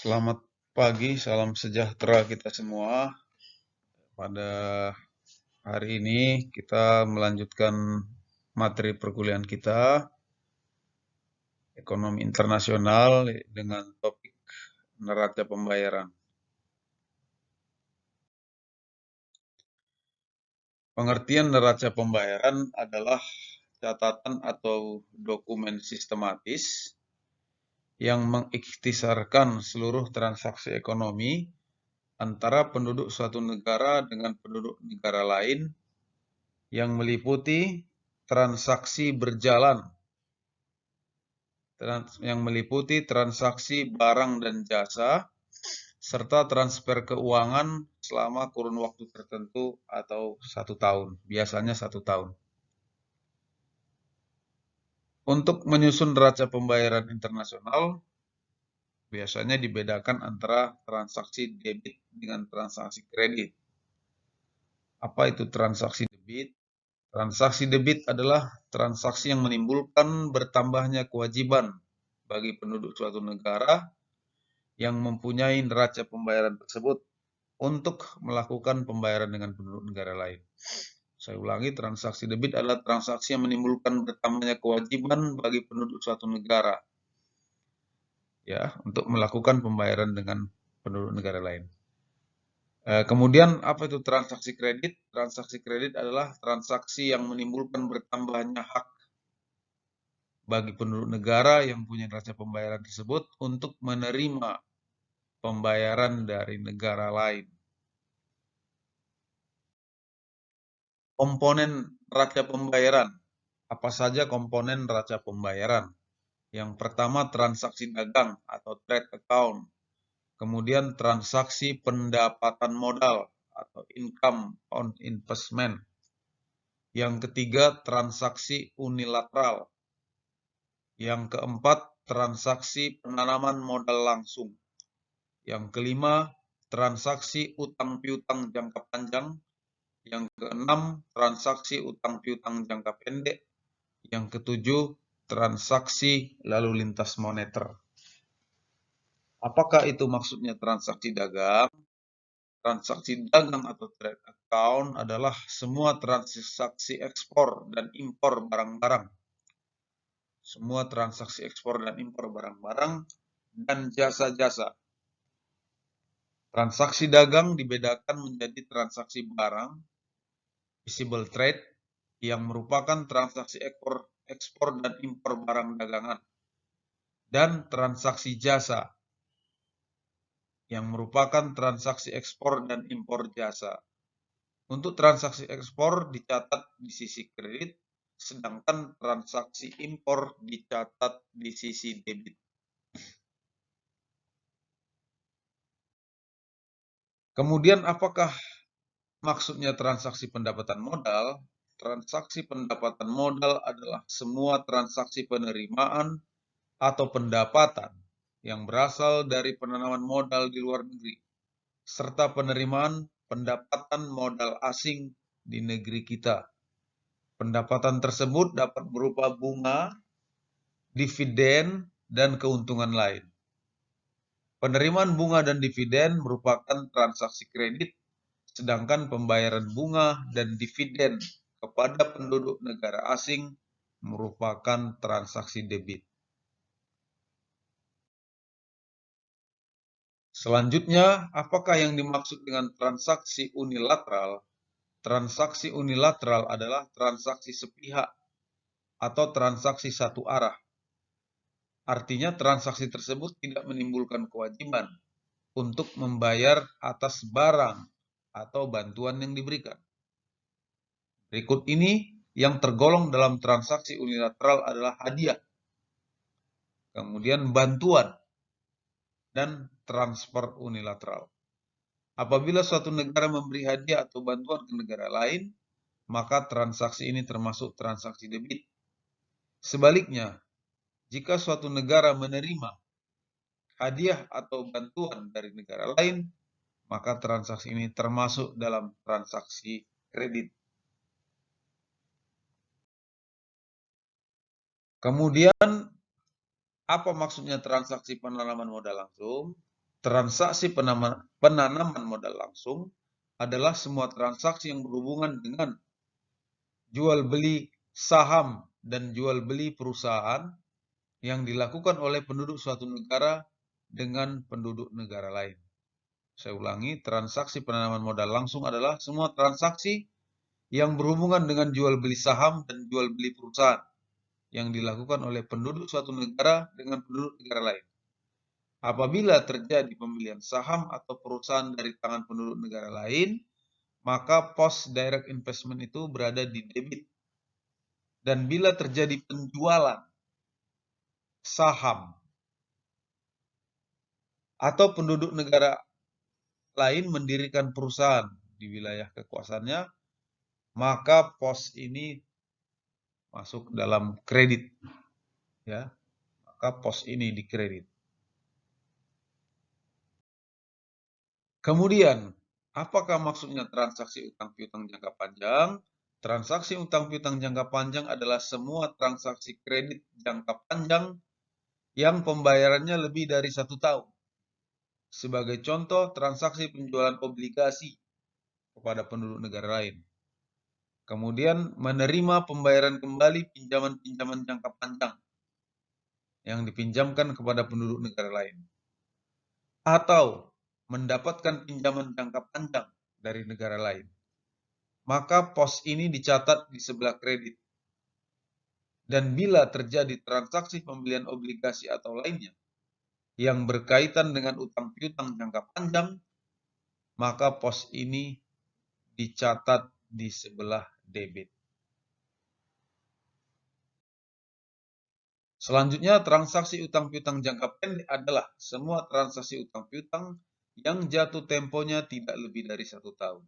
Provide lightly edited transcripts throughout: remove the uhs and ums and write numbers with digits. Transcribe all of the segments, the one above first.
Selamat pagi, salam sejahtera kita semua. Pada hari ini kita melanjutkan materi perkuliahan kita, ekonomi internasional dengan topik neraca pembayaran. Pengertian neraca pembayaran adalah catatan atau dokumen sistematis yang mengikhtisarkan seluruh transaksi ekonomi antara penduduk suatu negara dengan penduduk negara lain yang meliputi transaksi berjalan, yang meliputi transaksi barang dan jasa, serta transfer keuangan selama kurun waktu tertentu atau 1 tahun, biasanya 1 tahun. Untuk menyusun neraca pembayaran internasional, biasanya dibedakan antara transaksi debit dengan transaksi kredit. Apa itu transaksi debit? Transaksi debit adalah transaksi yang menimbulkan bertambahnya kewajiban bagi penduduk suatu negara yang mempunyai neraca pembayaran tersebut untuk melakukan pembayaran dengan penduduk negara lain. Saya ulangi, transaksi debit adalah transaksi yang menimbulkan bertambahnya kewajiban bagi penduduk suatu negara ya untuk melakukan pembayaran dengan penduduk negara lain. Kemudian apa itu transaksi kredit? Transaksi kredit adalah transaksi yang menimbulkan bertambahnya hak bagi penduduk negara yang punya neraca pembayaran tersebut untuk menerima pembayaran dari negara lain. Komponen neraca pembayaran. Apa saja komponen neraca pembayaran? Yang pertama transaksi dagang atau trade account. Kemudian transaksi pendapatan modal atau income on investment. Yang ketiga transaksi unilateral. Yang keempat transaksi penanaman modal langsung. Yang kelima transaksi utang piutang jangka panjang. Yang keenam transaksi utang piutang jangka pendek. Yang ketujuh transaksi lalu lintas moneter. Apakah itu maksudnya transaksi dagang? Transaksi dagang atau trade account adalah semua transaksi ekspor dan impor barang-barang. Semua transaksi ekspor dan impor barang-barang dan jasa-jasa. Transaksi dagang dibedakan menjadi transaksi barang, visible trade, yang merupakan transaksi ekspor dan impor barang dagangan, dan transaksi jasa, yang merupakan transaksi ekspor dan impor jasa. Untuk transaksi ekspor dicatat di sisi kredit, sedangkan transaksi impor dicatat di sisi debit. Kemudian apakah maksudnya transaksi pendapatan modal? Transaksi pendapatan modal adalah semua transaksi penerimaan atau pendapatan yang berasal dari penanaman modal di luar negeri, serta penerimaan pendapatan modal asing di negeri kita. Pendapatan tersebut dapat berupa bunga, dividen, dan keuntungan lain. Penerimaan bunga dan dividen merupakan transaksi kredit, sedangkan pembayaran bunga dan dividen kepada penduduk negara asing merupakan transaksi debit. Selanjutnya, apakah yang dimaksud dengan transaksi unilateral? Transaksi unilateral adalah transaksi sepihak atau transaksi satu arah. Artinya transaksi tersebut tidak menimbulkan kewajiban untuk membayar atas barang atau bantuan yang diberikan. Berikut ini yang tergolong dalam transaksi unilateral adalah hadiah, kemudian bantuan, dan transfer unilateral. Apabila suatu negara memberi hadiah atau bantuan ke negara lain, maka transaksi ini termasuk transaksi debit. Sebaliknya, jika suatu negara menerima hadiah atau bantuan dari negara lain, maka transaksi ini termasuk dalam transaksi kredit. Kemudian, apa maksudnya transaksi penanaman modal langsung? Transaksi penanaman modal langsung adalah semua transaksi yang berhubungan dengan jual beli saham dan jual beli perusahaan yang dilakukan oleh penduduk suatu negara dengan penduduk negara lain. Saya ulangi, transaksi penanaman modal langsung adalah semua transaksi yang berhubungan dengan jual beli saham dan jual beli perusahaan yang dilakukan oleh penduduk suatu negara dengan penduduk negara lain. Apabila terjadi pembelian saham atau perusahaan dari tangan penduduk negara lain, maka pos direct investment itu berada di debit. Dan bila terjadi penjualan saham atau penduduk negara lain mendirikan perusahaan di wilayah kekuasaannya, maka pos ini masuk dalam kredit. Ya, maka pos ini dikredit. Kemudian, apakah maksudnya transaksi utang piutang jangka panjang? Transaksi utang piutang jangka panjang adalah semua transaksi kredit jangka panjang yang pembayarannya lebih dari 1 tahun. Sebagai contoh, transaksi penjualan obligasi kepada penduduk negara lain. Kemudian, menerima pembayaran kembali pinjaman-pinjaman jangka panjang yang dipinjamkan kepada penduduk negara lain. Atau mendapatkan pinjaman jangka panjang dari negara lain. Maka pos ini dicatat di sebelah kredit. Dan bila terjadi transaksi pembelian obligasi atau lainnya yang berkaitan dengan utang piutang jangka panjang, maka pos ini dicatat di sebelah debit. Selanjutnya, transaksi utang piutang jangka pendek adalah semua transaksi utang piutang yang jatuh temponya tidak lebih dari 1 tahun.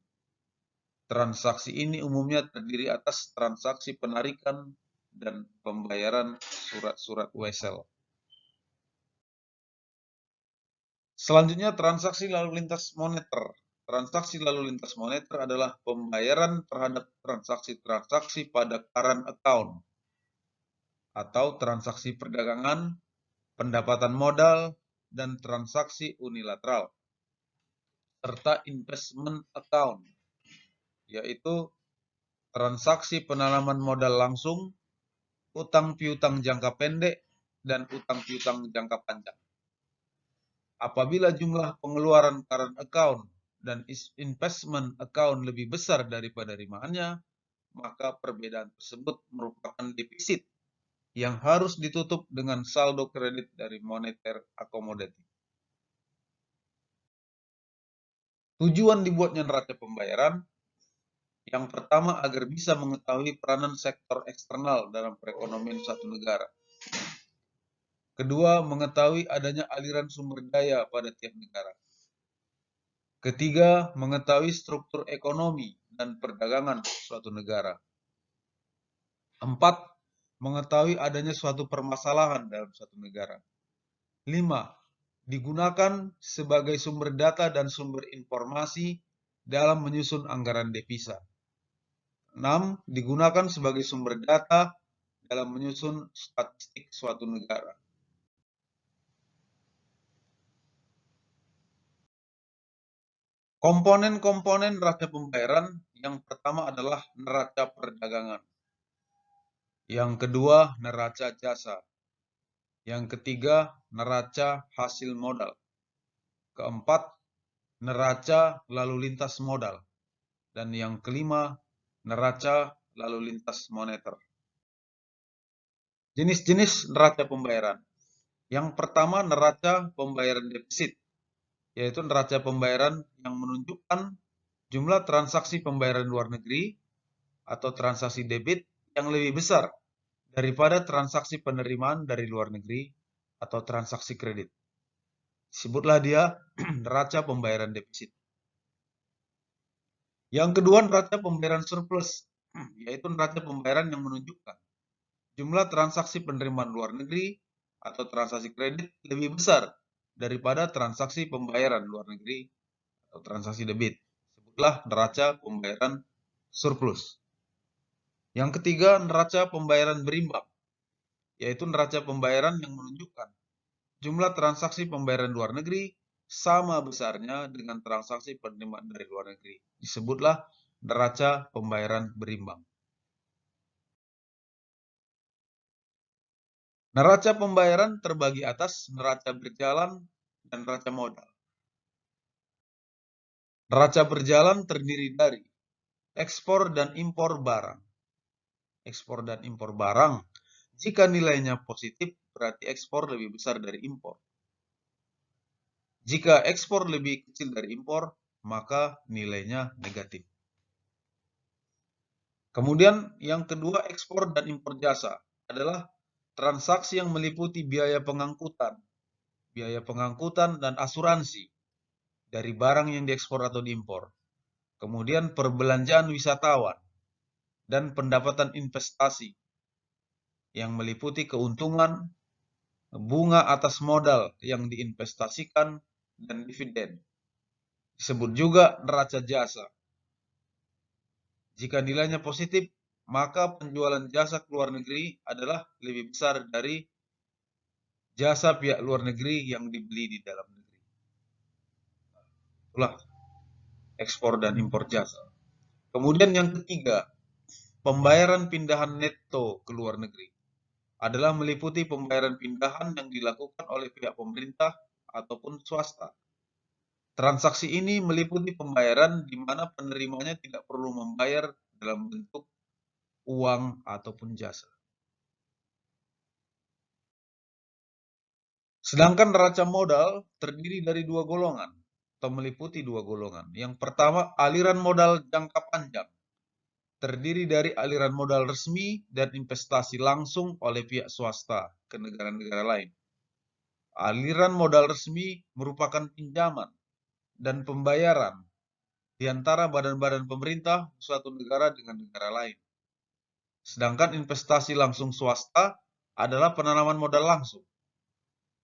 Transaksi ini umumnya terdiri atas transaksi penarikan dan pembayaran surat-surat wesel. Selanjutnya, transaksi lalu lintas moneter. Transaksi lalu lintas moneter adalah pembayaran terhadap transaksi-transaksi pada current account atau transaksi perdagangan, pendapatan modal, dan transaksi unilateral, serta investment account, yaitu transaksi penanaman modal langsung, utang piutang jangka pendek, dan utang piutang jangka panjang. Apabila jumlah pengeluaran current account dan investment account lebih besar daripada penerimaannya, maka perbedaan tersebut merupakan defisit yang harus ditutup dengan saldo kredit dari moneter akomodatif. Tujuan dibuatnya neraca pembayaran, yang pertama agar bisa mengetahui peranan sektor eksternal dalam perekonomian suatu negara. Kedua, mengetahui adanya aliran sumber daya pada tiap negara. Ketiga, mengetahui struktur ekonomi dan perdagangan suatu negara. 4. Mengetahui adanya suatu permasalahan dalam suatu negara. 5. Digunakan sebagai sumber data dan sumber informasi dalam menyusun anggaran devisa. 6. Digunakan sebagai sumber data dalam menyusun statistik suatu negara. Komponen-komponen neraca pembayaran yang pertama adalah neraca perdagangan. Yang kedua, neraca jasa. Yang ketiga, neraca hasil modal. Keempat, neraca lalu lintas modal. Dan yang kelima, neraca lalu lintas moneter. Jenis-jenis neraca pembayaran. Yang pertama, neraca pembayaran defisit, yaitu neraca pembayaran yang menunjukkan jumlah transaksi pembayaran luar negeri atau transaksi debit yang lebih besar daripada transaksi penerimaan dari luar negeri atau transaksi kredit. Sebutlah dia neraca pembayaran defisit. Yang kedua, neraca pembayaran surplus, yaitu neraca pembayaran yang menunjukkan jumlah transaksi penerimaan luar negeri atau transaksi kredit lebih besar daripada transaksi pembayaran luar negeri atau transaksi debit. Sebutlah neraca pembayaran surplus. Yang ketiga, neraca pembayaran berimbang, yaitu neraca pembayaran yang menunjukkan jumlah transaksi pembayaran luar negeri sama besarnya dengan transaksi penerimaan dari luar negeri. Disebutlah neraca pembayaran berimbang. Neraca pembayaran terbagi atas neraca berjalan dan neraca modal. Neraca berjalan terdiri dari ekspor dan impor barang. Ekspor dan impor barang, jika nilainya positif, berarti ekspor lebih besar dari impor. Jika ekspor lebih kecil dari impor, maka nilainya negatif. Kemudian yang kedua, ekspor dan impor jasa adalah transaksi yang meliputi biaya pengangkutan dan asuransi dari barang yang diekspor atau diimpor. Kemudian perbelanjaan wisatawan dan pendapatan investasi yang meliputi keuntungan, bunga atas modal yang diinvestasikan, dan dividen. Disebut juga neraca jasa. Jika nilainya positif, maka penjualan jasa ke luar negeri adalah lebih besar dari jasa pihak luar negeri yang dibeli di dalam negeri. Itulah ekspor dan impor jasa. Kemudian yang ketiga, pembayaran pindahan neto ke luar negeri adalah meliputi pembayaran pindahan yang dilakukan oleh pihak pemerintah ataupun swasta. Transaksi ini meliputi pembayaran di mana penerimanya tidak perlu membayar dalam bentuk uang ataupun jasa. Sedangkan neraca modal terdiri dari dua golongan atau meliputi dua golongan. Yang pertama, aliran modal jangka panjang. Terdiri dari aliran modal resmi dan investasi langsung oleh pihak swasta ke negara-negara lain. Aliran modal resmi merupakan pinjaman dan pembayaran di antara badan-badan pemerintah suatu negara dengan negara lain. Sedangkan investasi langsung swasta adalah penanaman modal langsung.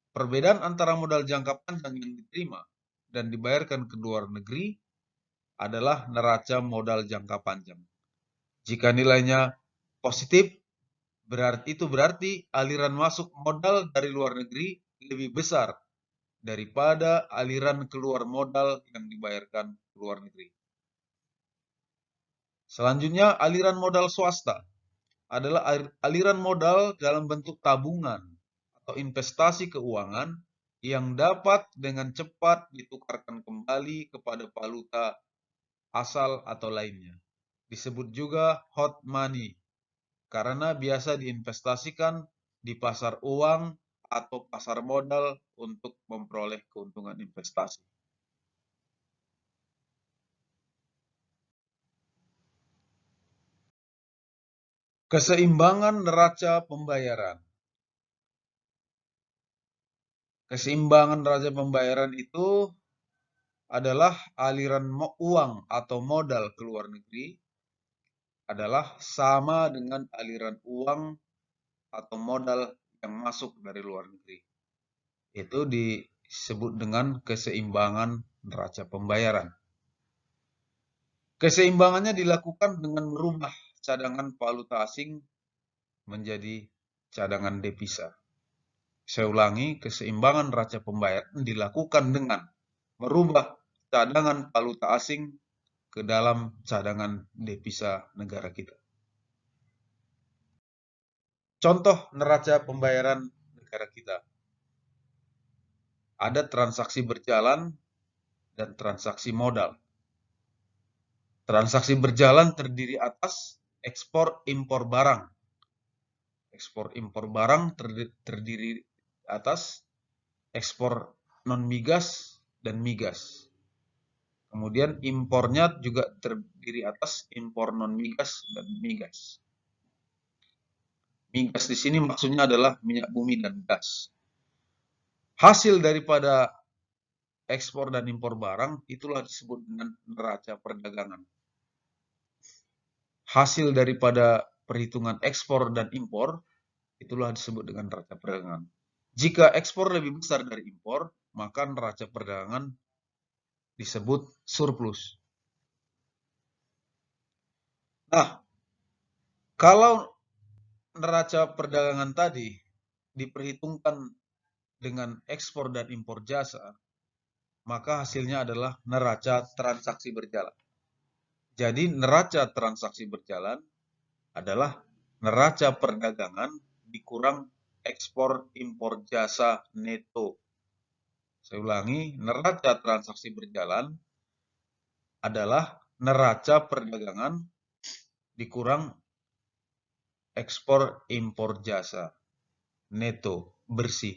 Perbedaan antara modal jangka panjang yang diterima dan dibayarkan ke luar negeri adalah neraca modal jangka panjang. Jika nilainya positif, berarti aliran masuk modal dari luar negeri lebih besar daripada aliran keluar modal yang dibayarkan ke luar negeri. Selanjutnya, aliran modal swasta adalah aliran modal dalam bentuk tabungan atau investasi keuangan yang dapat dengan cepat ditukarkan kembali kepada valuta asal atau lainnya. Disebut juga hot money karena biasa diinvestasikan di pasar uang atau pasar modal untuk memperoleh keuntungan investasi. Keseimbangan neraca pembayaran. Keseimbangan neraca pembayaran itu adalah aliran uang atau modal ke luar negeri adalah sama dengan aliran uang atau modal yang masuk dari luar negeri. Itu disebut dengan keseimbangan neraca pembayaran. Keseimbangannya dilakukan dengan merubah cadangan valuta asing menjadi cadangan devisa. Saya ulangi, keseimbangan neraca pembayaran dilakukan dengan merubah cadangan valuta asing ke dalam cadangan devisa negara kita. Contoh neraca pembayaran negara kita. Ada transaksi berjalan dan transaksi modal. Transaksi berjalan terdiri atas ekspor impor barang. Ekspor impor barang terdiri atas ekspor non-migas dan migas. Kemudian impornya juga terdiri atas impor non-migas dan migas. Migas di sini maksudnya adalah minyak bumi dan gas. Hasil daripada ekspor dan impor barang itulah disebut dengan neraca perdagangan. Hasil daripada perhitungan ekspor dan impor itulah disebut dengan neraca perdagangan. Jika ekspor lebih besar dari impor, maka neraca perdagangan disebut surplus. Nah, kalau neraca perdagangan tadi diperhitungkan dengan ekspor dan impor jasa, maka hasilnya adalah neraca transaksi berjalan. Jadi neraca transaksi berjalan adalah neraca perdagangan dikurang ekspor impor jasa neto. Saya ulangi, neraca transaksi berjalan adalah neraca perdagangan dikurang ekspor impor jasa neto bersih.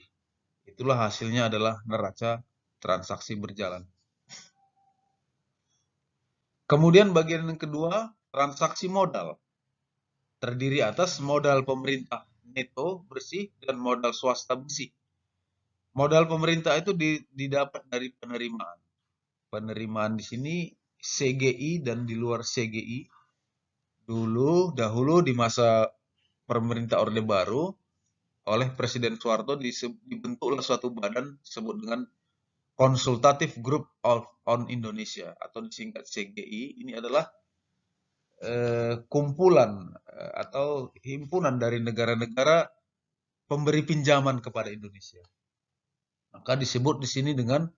Itulah hasilnya adalah neraca transaksi berjalan. Kemudian bagian yang kedua, transaksi modal. Terdiri atas modal pemerintah neto bersih dan modal swasta bersih. Modal pemerintah itu didapat dari penerimaan. Penerimaan di sini CGI dan di luar CGI. Dahulu di masa pemerintah Orde Baru oleh Presiden Soeharto dibentuklah suatu badan disebut dengan Consultative Group on Indonesia atau disingkat CGI. Ini adalah kumpulan atau himpunan dari negara-negara pemberi pinjaman kepada Indonesia. Maka disebut di sini dengan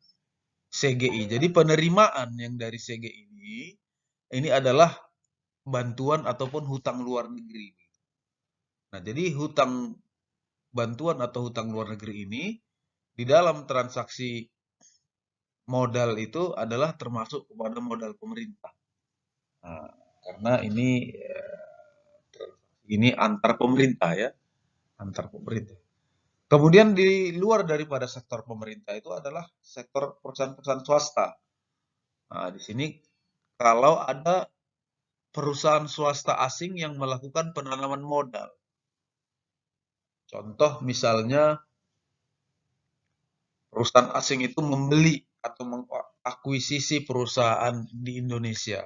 CGI. Jadi penerimaan yang dari CGI ini adalah bantuan ataupun hutang luar negeri. Nah, jadi bantuan atau hutang luar negeri ini di dalam transaksi modal itu adalah termasuk kepada modal pemerintah. Nah, karena ini antar pemerintah ya, antar pemerintah. Kemudian di luar daripada sektor pemerintah itu adalah sektor perusahaan-perusahaan swasta. Nah, di sini kalau ada perusahaan swasta asing yang melakukan penanaman modal. Contoh misalnya perusahaan asing itu membeli atau mengakuisisi perusahaan di Indonesia.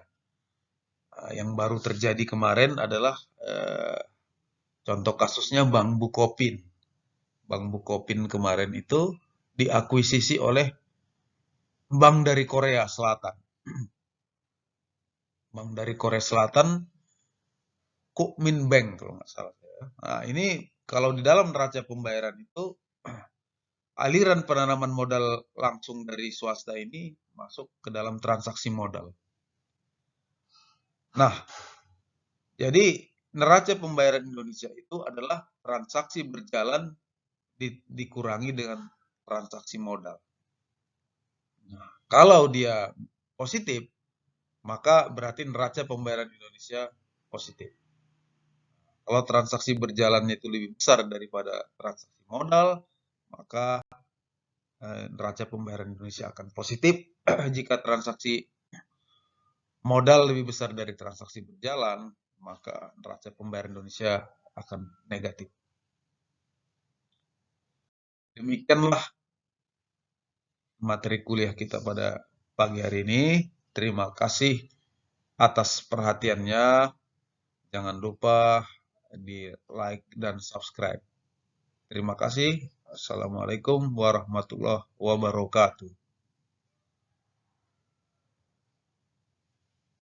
Nah, yang baru terjadi kemarin adalah contoh kasusnya Bank Bukopin. Bank Bukopin kemarin itu diakuisisi oleh bank dari Korea Selatan. Bank dari Korea Selatan, Kukmin Bank kalau nggak salah. Nah, ini kalau di dalam neraca pembayaran itu aliran penanaman modal langsung dari swasta ini masuk ke dalam transaksi modal. Nah, jadi neraca pembayaran Indonesia itu adalah transaksi berjalan dikurangi dengan transaksi modal. Nah, kalau dia positif, maka berarti neraca pembayaran Indonesia positif. Kalau transaksi berjalannya itu lebih besar daripada transaksi modal, maka neraca pembayaran Indonesia akan positif. Jika transaksi modal lebih besar dari transaksi berjalan, maka neraca pembayaran Indonesia akan negatif. Demikianlah materi kuliah kita pada pagi hari ini. Terima kasih atas perhatiannya. Jangan lupa di like dan subscribe. Terima kasih. Assalamualaikum warahmatullahi wabarakatuh.